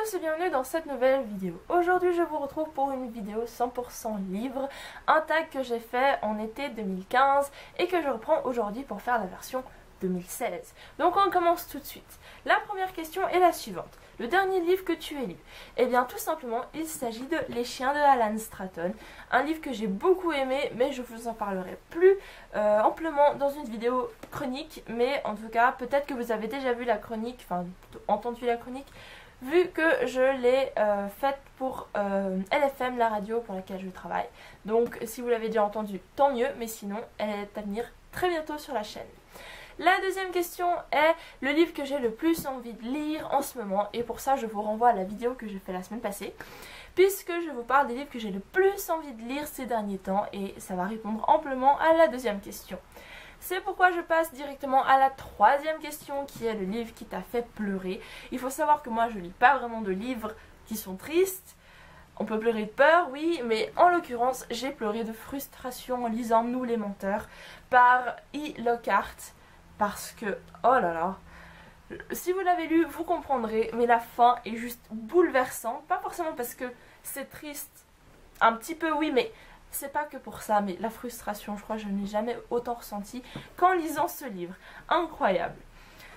tous et bienvenue dans cette nouvelle vidéo. Aujourd'hui je vous retrouve pour une vidéo 100% livre, un tag que j'ai fait en été 2015 et que je reprends aujourd'hui pour faire la version 2016. Donc on commence tout de suite. La première question est la suivante. Le dernier livre que tu as lu? Eh bien tout simplement il s'agit de Les Chiens de Alan Stratton, un livre que j'ai beaucoup aimé mais je vous en parlerai plus amplement dans une vidéo chronique, mais en tout cas peut-être que vous avez déjà vu la chronique, enfin plutôt entendu la chronique, vu que je l'ai faite pour LFM, la radio pour laquelle je travaille. Donc si vous l'avez déjà entendu, tant mieux, mais sinon elle est à venir très bientôt sur la chaîne. La deuxième question est le livre que j'ai le plus envie de lire en ce moment, et pour ça je vous renvoie à la vidéo que j'ai fait la semaine passée, puisque je vous parle des livres que j'ai le plus envie de lire ces derniers temps, et ça va répondre amplement à la deuxième question. C'est pourquoi je passe directement à la troisième question, qui est le livre qui t'a fait pleurer. Il faut savoir que moi je lis pas vraiment de livres qui sont tristes. On peut pleurer de peur, oui, mais en l'occurrence j'ai pleuré de frustration en lisant Nous les menteurs par E. Lockhart. Parce que, oh là là, si vous l'avez lu, vous comprendrez, mais la fin est juste bouleversante. Pas forcément parce que c'est triste, un petit peu oui, mais c'est pas que pour ça. Mais la frustration, je crois que je n'ai jamais autant ressenti qu'en lisant ce livre. Incroyable.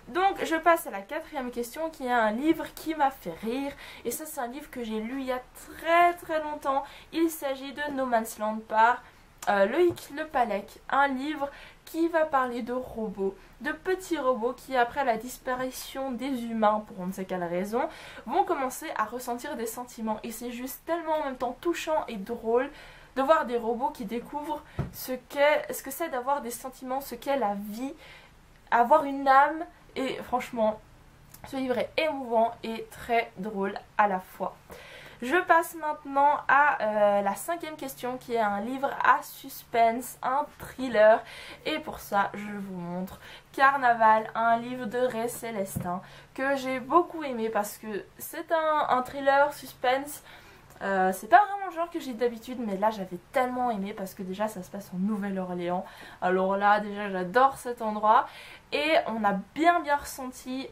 Donc je passe à la quatrième question, qui est un livre qui m'a fait rire. Et ça c'est un livre que j'ai lu il y a très longtemps. Il s'agit de No Man's Land par Loïc Le Pallec, un livre qui va parler de robots, de petits robots qui, après la disparition des humains pour on ne sait quelle raison, vont commencer à ressentir des sentiments. Et c'est juste tellement en même temps touchant et drôle de voir des robots qui découvrent ce que c'est d'avoir des sentiments, ce qu'est la vie, avoir une âme. Et franchement, ce livre est émouvant et très drôle à la fois. Je passe maintenant à la cinquième question, qui est un livre à suspense, un thriller. Et pour ça, je vous montre Carnaval, un livre de Ray Célestin que j'ai beaucoup aimé parce que c'est un thriller suspense. C'est pas vraiment le genre que j'ai d'habitude, mais là j'avais tellement aimé parce que déjà ça se passe en Nouvelle-Orléans. Alors là déjà j'adore cet endroit et on a bien ressenti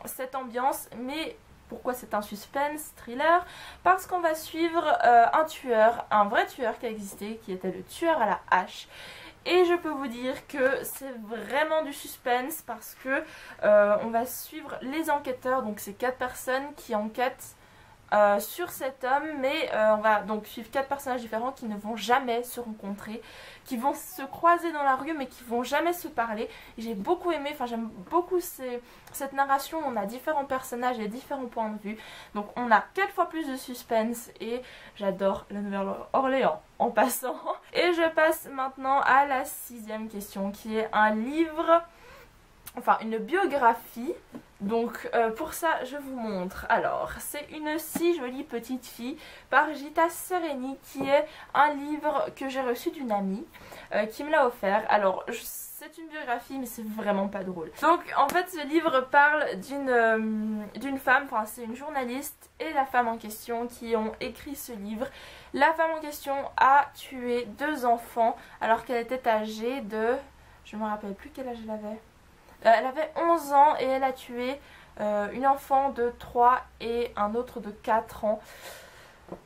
cette ambiance. Mais pourquoi c'est un suspense thriller? Parce qu'on va suivre un tueur, un vrai tueur qui a existé, qui était le tueur à la hache. Et je peux vous dire que c'est vraiment du suspense parce que on va suivre les enquêteurs, donc c'est 4 personnes qui enquêtent sur cet homme, mais on va donc suivre 4 personnages différents qui ne vont jamais se rencontrer, qui vont se croiser dans la rue mais qui vont jamais se parler. J'ai beaucoup aimé, enfin j'aime beaucoup cette narration. On a différents personnages et différents points de vue, donc on a 4 fois plus de suspense et j'adore la Nouvelle-Orléans en passant. Et je passe maintenant à la sixième question, qui est un livre, enfin une biographie. Donc pour ça je vous montre. Alors c'est Une si jolie petite fille par Gita Sereni, qui est un livre que j'ai reçu d'une amie qui me l'a offert. Alors c'est une biographie mais c'est vraiment pas drôle. Donc en fait ce livre parle d'une femme, enfin c'est une journaliste et la femme en question qui ont écrit ce livre. La femme en question a tué 2 enfants alors qu'elle était âgée de... je me rappelle plus quel âge elle avait. Elle avait 11 ans et elle a tué une enfant de 3 et un autre de 4 ans.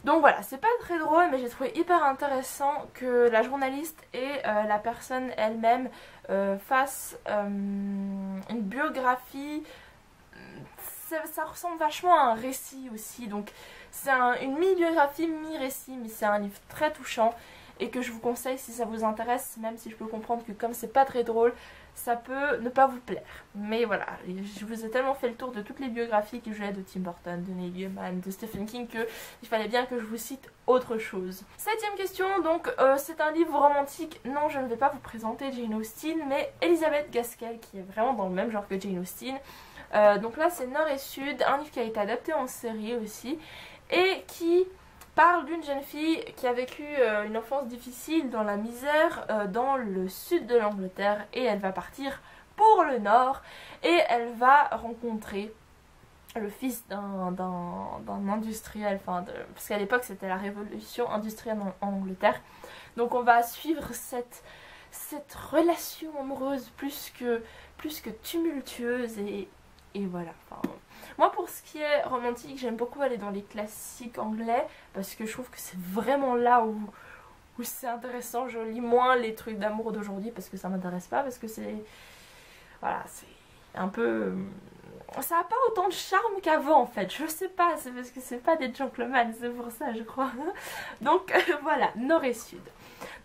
Donc voilà, c'est pas très drôle, mais j'ai trouvé hyper intéressant que la journaliste et la personne elle-même fassent une biographie. Ça ressemble vachement à un récit aussi, donc c'est une mi-biographie, mi-récit, mais c'est un livre très touchant et que je vous conseille si ça vous intéresse, même si je peux comprendre que comme c'est pas très drôle, ça peut ne pas vous plaire. Mais voilà, je vous ai tellement fait le tour de toutes les biographies que j'ai de Tim Burton, de Neil Gaiman, de Stephen King, que il fallait bien que je vous cite autre chose. Septième question, donc c'est un livre romantique. Non, je ne vais pas vous présenter Jane Austen, mais Elizabeth Gaskell, qui est vraiment dans le même genre que Jane Austen. Donc là c'est Nord et Sud, un livre qui a été adapté en série aussi, et qui parle d'une jeune fille qui a vécu une enfance difficile dans la misère dans le sud de l'Angleterre, et elle va partir pour le nord et elle va rencontrer le fils d'un industriel, parce qu'à l'époque c'était la révolution industrielle en Angleterre. Donc on va suivre cette relation amoureuse plus que tumultueuse et Et voilà, enfin, moi pour ce qui est romantique, j'aime beaucoup aller dans les classiques anglais parce que je trouve que c'est vraiment là où c'est intéressant. Je lis moins les trucs d'amour d'aujourd'hui parce que ça m'intéresse pas, parce que c'est... Voilà, c'est un peu... Ça n'a pas autant de charme qu'avant en fait, je sais pas, c'est parce que c'est pas des gentlemen, c'est pour ça je crois. Donc voilà, Nord et Sud.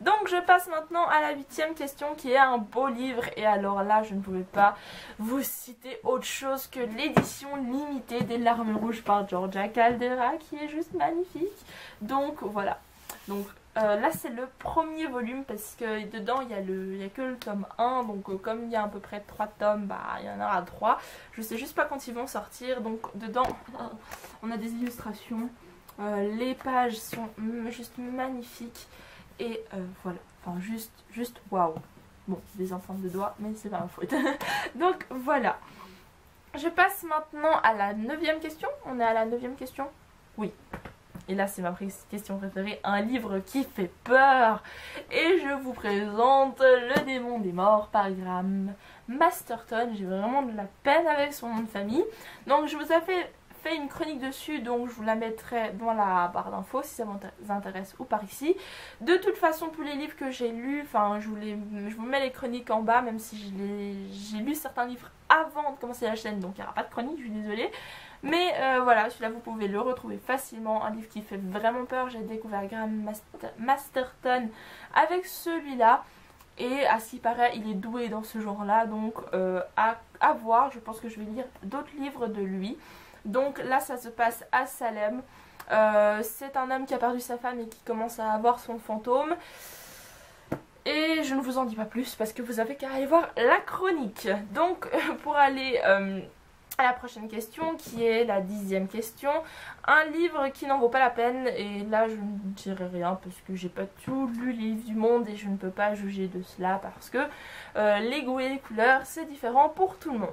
Donc je passe maintenant à la 8e question qui est un beau livre, et alors là je ne pouvais pas vous citer autre chose que l'édition limitée des Larmes Rouges par Georgia Caldera qui est juste magnifique. Donc voilà, donc là c'est le premier volume parce que dedans il y a que le tome 1, donc comme il y a à peu près 3 tomes, bah il y en aura 3. Je sais juste pas quand ils vont sortir, donc dedans on a des illustrations, les pages sont juste magnifiques et voilà, enfin juste waouh. Bon, des empreintes de doigts mais c'est pas ma faute. Donc voilà, je passe maintenant à la 9e question. On est à la 9e question? Oui. Et là c'est ma question préférée, un livre qui fait peur. Et je vous présente Le Démon des Morts par Graham Masterton. J'ai vraiment de la peine avec son nom de famille. Donc je vous ai fait une chronique dessus, donc je vous la mettrai dans la barre d'infos si ça vous intéresse, ou par ici. De toute façon tous les livres que j'ai lus, enfin je vous mets les chroniques en bas, même si j'ai lu certains livres avant de commencer la chaîne, donc il n'y aura pas de chronique, je suis désolée. Mais voilà, celui-là vous pouvez le retrouver facilement, un livre qui fait vraiment peur. J'ai découvert Graham Masterton avec celui-là, et à ce qui paraît il est doué dans ce genre là, donc à voir. Je pense que je vais lire d'autres livres de lui. Donc là ça se passe à Salem, c'est un homme qui a perdu sa femme et qui commence à avoir son fantôme. Et je ne vous en dis pas plus parce que vous avez qu'à aller voir la chronique. Donc pour aller à la prochaine question qui est la 10e question, un livre qui n'en vaut pas la peine, et là je ne dirai rien parce que j'ai pas tout lu les livres du monde et je ne peux pas juger de cela parce que les goûts et les couleurs c'est différent pour tout le monde.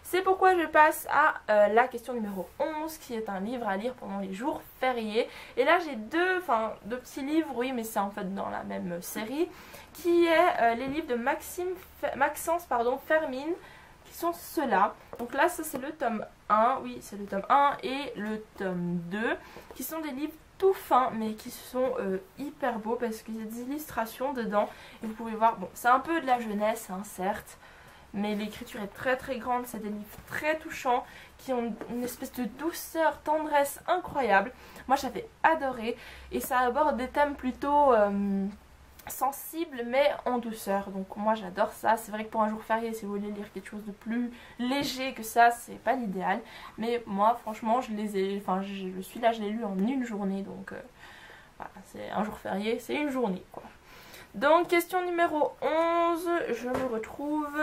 C'est pourquoi je passe à la question numéro 11 qui est un livre à lire pendant les jours fériés. Et là j'ai deux petits livres, oui mais c'est en fait dans la même série, qui est les livres de Maxence Fermine, qui sont ceux-là. Donc là ça c'est le tome 1, oui c'est le tome 1 et le tome 2 qui sont des livres tout fins mais qui sont hyper beaux parce qu'il y a des illustrations dedans et vous pouvez voir, bon c'est un peu de la jeunesse hein, certes, mais l'écriture est très très grande, c'est des livres très touchants qui ont une espèce de douceur, tendresse incroyable. Moi j'avais adoré et ça aborde des thèmes plutôt sensible mais en douceur, donc moi j'adore ça. C'est vrai que pour un jour férié, si vous voulez lire quelque chose de plus léger que ça, c'est pas l'idéal, mais moi franchement je les ai, enfin celui-là je l'ai lu en une journée, donc voilà, c'est un jour férié, c'est une journée quoi. Donc question numéro 11, je me retrouve,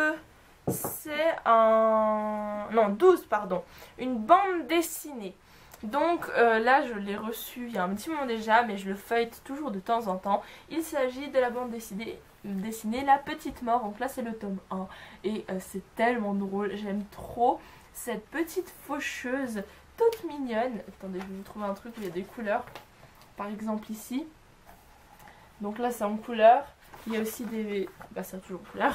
c'est non 12 pardon, une bande dessinée. Donc là je l'ai reçu il y a un petit moment déjà, mais je le feuillete toujours de temps en temps. Il s'agit de la bande dessinée La Petite Mort. Donc là c'est le tome 1 et c'est tellement drôle, j'aime trop cette petite faucheuse toute mignonne. Attendez, je vais vous trouver un truc où il y a des couleurs, par exemple ici. Donc là c'est en couleur, il y a aussi des... bah c'est toujours en couleur,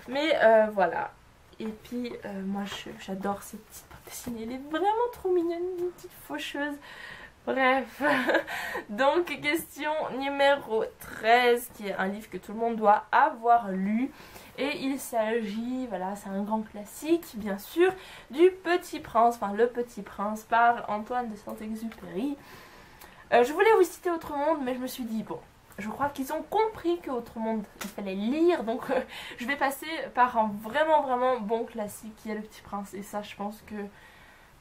mais voilà. Et puis moi j'adore cette petite bande dessinée, elle est vraiment trop mignonne, une petite faucheuse. Bref, donc question numéro 13 qui est un livre que tout le monde doit avoir lu. Et il s'agit, voilà c'est un grand classique bien sûr, du Petit Prince, enfin Le Petit Prince par Antoine de Saint-Exupéry. Je voulais vous citer Autre Monde mais je me suis dit bon, je crois qu'ils ont compris qu'Autre Monde il fallait lire, donc je vais passer par un vraiment bon classique qui est Le Petit Prince. Et ça je pense que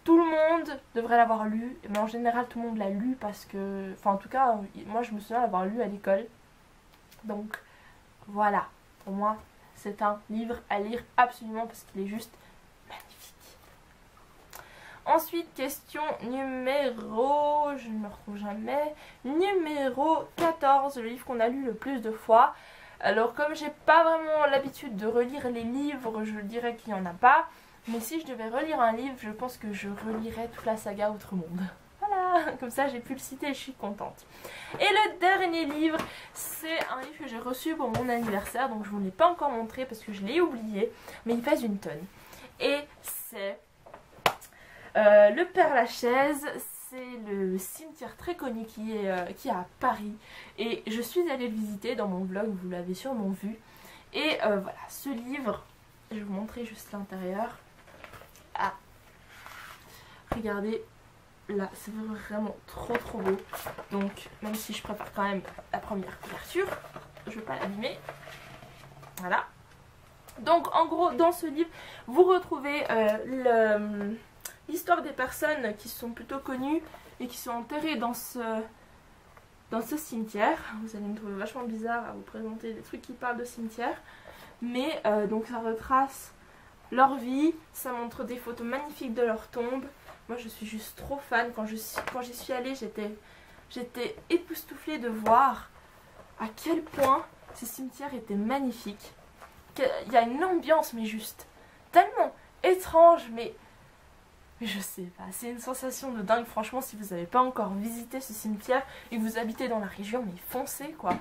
tout le monde devrait l'avoir lu, mais en général tout le monde l'a lu parce que, enfin en tout cas moi je me souviens l'avoir lu à l'école. Donc voilà, pour moi c'est un livre à lire absolument parce qu'il est juste magnifique. Ensuite, question numéro, je ne me retrouve jamais, numéro 14, le livre qu'on a lu le plus de fois. Alors comme j'ai pas vraiment l'habitude de relire les livres, je dirais qu'il n'y en a pas. Mais si je devais relire un livre, je pense que je relirais toute la saga Autre Monde. Voilà, comme ça j'ai pu le citer et je suis contente. Et le dernier livre, c'est un livre que j'ai reçu pour mon anniversaire, donc je ne vous l'ai pas encore montré parce que je l'ai oublié, mais il pèse une tonne. Et c'est Le Père-Lachaise, c'est le cimetière très connu qui est à Paris. Et je suis allée le visiter dans mon vlog, vous l'avez sûrement vu. Et voilà, ce livre, je vais vous montrer juste l'intérieur. Ah, regardez, là, c'est vraiment trop beau. Donc, même si je prépare quand même la première couverture, je ne vais pas l'abîmer. Voilà. Donc, en gros, dans ce livre, vous retrouvez l'histoire des personnes qui sont plutôt connues et qui sont enterrées dans ce cimetière. Vous allez me trouver vachement bizarre à vous présenter des trucs qui parlent de cimetière. Mais donc ça retrace leur vie, ça montre des photos magnifiques de leur tombe. Moi je suis juste trop fan. Quand j'y suis allée, j'étais époustouflée de voir à quel point ces cimetières étaient magnifiques. Il y a une ambiance mais juste tellement étrange, mais je sais pas, c'est une sensation de dingue. Franchement, si vous n'avez pas encore visité ce cimetière et que vous habitez dans la région, mais foncez quoi.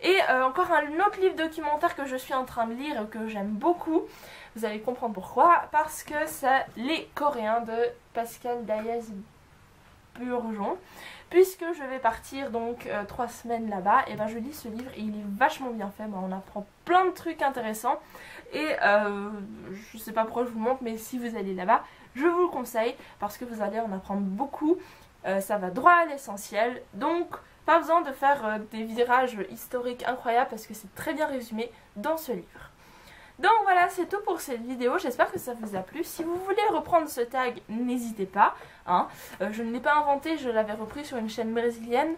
Et encore un autre livre documentaire que je suis en train de lire et que j'aime beaucoup. Vous allez comprendre pourquoi. Parce que c'est Les Coréens de Pascal Diaz-Bourgeon. Puisque je vais partir donc 3 semaines là-bas, et ben je lis ce livre et il est vachement bien fait. Ben, on apprend plein de trucs intéressants. Et je sais pas pourquoi je vous montre, mais si vous allez là-bas, je vous le conseille parce que vous allez en apprendre beaucoup. Ça va droit à l'essentiel. Donc pas besoin de faire des virages historiques incroyables parce que c'est très bien résumé dans ce livre. Donc voilà, c'est tout pour cette vidéo, j'espère que ça vous a plu. Si vous voulez reprendre ce tag, n'hésitez pas. Hein. Je ne l'ai pas inventé, je l'avais repris sur une chaîne brésilienne.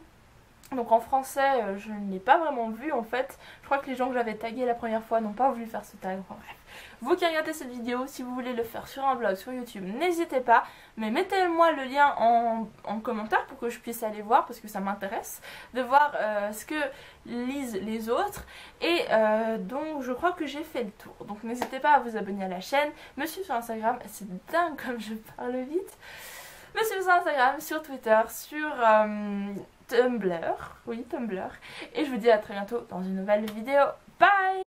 Donc en français, je ne l'ai pas vraiment vu en fait. Je crois que les gens que j'avais tagués la première fois n'ont pas voulu faire ce tag. Enfin, bref. Vous qui regardez cette vidéo, si vous voulez le faire sur un blog, sur YouTube, n'hésitez pas. Mais mettez-moi le lien en commentaire pour que je puisse aller voir parce que ça m'intéresse de voir ce que lisent les autres. Et donc je crois que j'ai fait le tour. Donc n'hésitez pas à vous abonner à la chaîne, me suivre sur Instagram. C'est dingue comme je parle vite. Me suivre sur Instagram, sur Twitter, sur Tumblr. Oui, Tumblr. Et je vous dis à très bientôt dans une nouvelle vidéo. Bye!